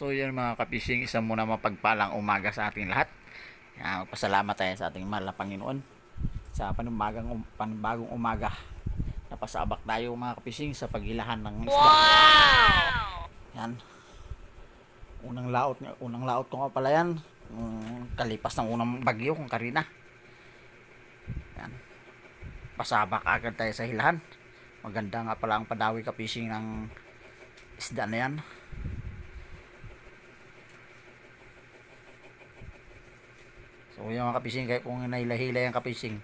So yan mga kapising, isang muna mapagpalang umaga sa ating lahat. Magpasalamat tayo sa ating mahal na Panginoon sa panibagong umaga. Napasabak tayo mga kapising sa paghilahan ng isda. Wow! Yan. Unang laot ko nga pala yan. Kalipas ng unang bagyo kung Karina. Yan. Pasabak agad tayo sa hilahan. Maganda nga pala ang padawi kapising ng isda na yan. So yung mga kapising, kaya kung nailahila yung kapising,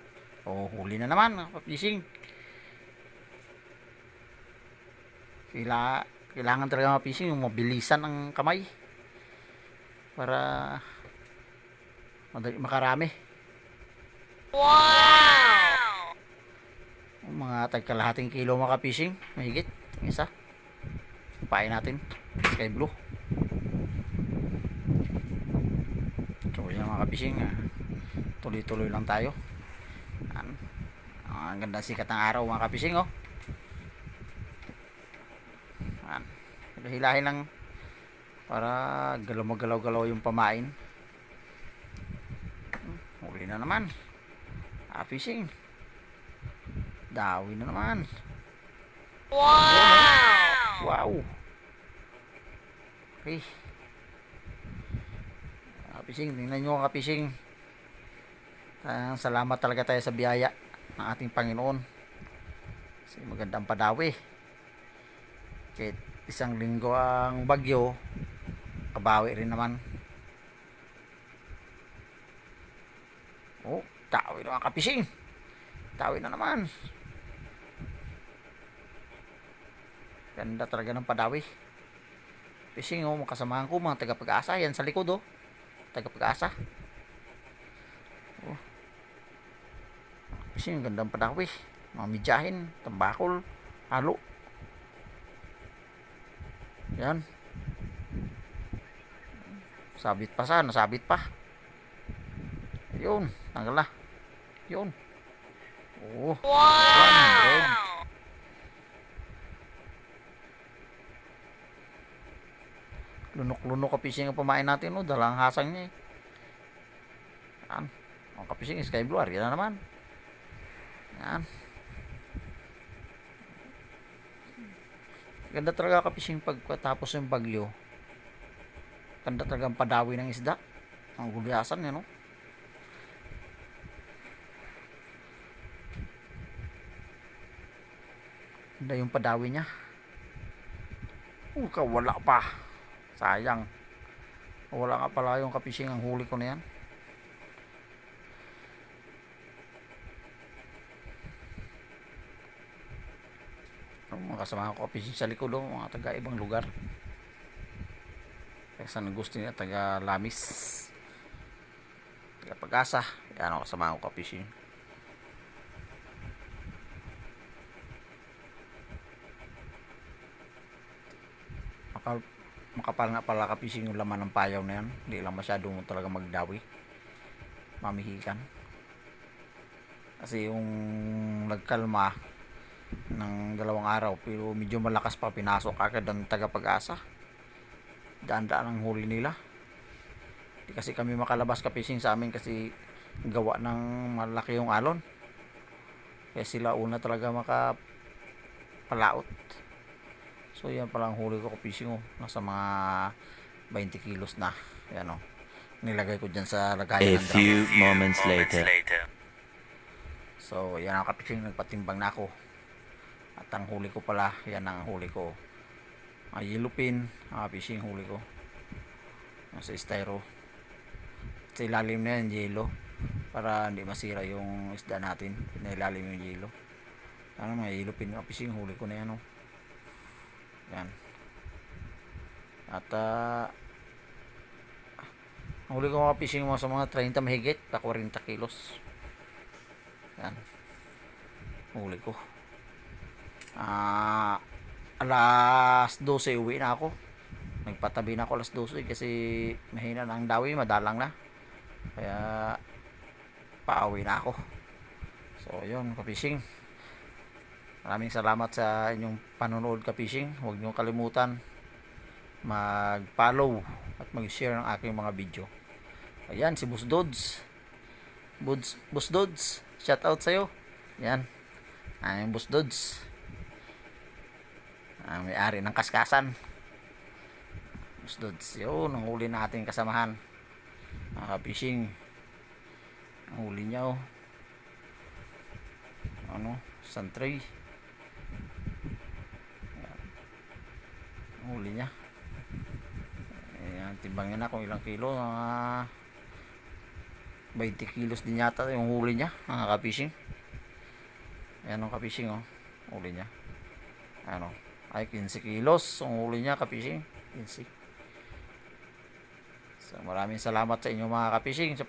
huli na naman ang kapising. Kailangan talaga mga kapising yung mabilisan ang kamay para makarami. Wow! Mga tagkalahating kilo mga kapising, mahigit isa. Pain natin sky blue. So yan mga kapising, tuloy-tuloy lang tayo. Ang ganda sikat ng araw mga kapising, oh. Hilahin lang para galaw-galaw yung pamain. Huli na naman fishing, dawi na naman. Wow. Okay, fishing, tingnan nyo mga fishing. Salamat talaga tayo sa biyaya ng ating Panginoon kasi magandang padawi. Kahit isang linggo ang bagyo, kabawi rin naman. Tawi na mga kapising, tawi na naman. Ganda talaga ng padawi fishing. Makasamahan ko mga taga-Pag-asa yan sa likod, taga-Pag-asa. Fishing, gandang padawi, mga midyahin, tambakol, halo. Yan, sabit pa sana, nasabit pa. Yun, tanggal na. Yun. Wow! 100. Lunok-lunok kapising ang pamain natin, dalang hasang niya. Yan. Ang kapising sky blue, yan na naman. Yan. Ganda talaga kapising pagkatapos yung bagyo. Ganda talaga ang padawi ng isda. Ang gulyasan yan, Ganda yung padawi niya. Wala pa. Sayang. Wala nga pala yung kapising ang huli ko na yan. Mga kasama ko kapising sa likod, mga taga ibang lugar. Kaya saan gusto niya, taga Lamis, taga Pag-asa. Yan ang kasama ko kapising. Makapal nga pala kapising yung laman ng payaw na yan. Hindi lang masyadong talaga magdawi, mamihikan. Kasi yung nagkalma ng 2 araw, pero medyo malakas pa, pinasok agad ang taga Pag-asa. Daan-daan ang huli nila. Hindi kasi kami makalabas kapising sa amin kasi gawa ng malaki yung alon. Kaya sila una talaga makapalaot. So yan pala ang huli ko kapising, nasa mga 20 kilos na. Yan, nilagay ko dyan sa lagayan ng drum. A few moments later. So yan ang kapising, nagpatimbang na ako. At ang huli ko pala, yan ang huli ko. Yellowfin, kapising huli ko. Sa styro. Sa ilalim na yan, yelo. Para hindi masira yung isda natin. Pinailalim yung yelo. Mga yellowfin kapising huli ko na yan, Yan. At huli ko mga fishing mo sa mga 30 mahigit pa 40 kilos. Yan. Huli ko. Alas 12 uwi na ako. Nagpatabi na ako alas 12 kasi mahina na ang dawi, madalang na. Kaya pauwi na ako. So yun ka-fishing. Maraming salamat sa inyong panonood ka-fishing. Huwag niyo kalimutan mag-follow at mag-share ng aking mga video. Ayan, si Boss Dods. Boss Dods, shout out sa'yo. Yan, ang Boss Dods, ang may-ari ng Kaskasan. Boss Dods, yun ang huli natin kasamahan, mga ka-fishing. Ang huli niya, oh, ano, santry. Ang huli niya. Ayan, timbangin na kung ilang kilo. 20 kilos din yata yung huli niya, mga ka-fishing. Ayan ang ka-fishing, oh, huli niya. Ano, ay 15 kilos ang huli niya, ka-fishing. 15. So maraming salamat sa inyo, mga ka-fishing, sa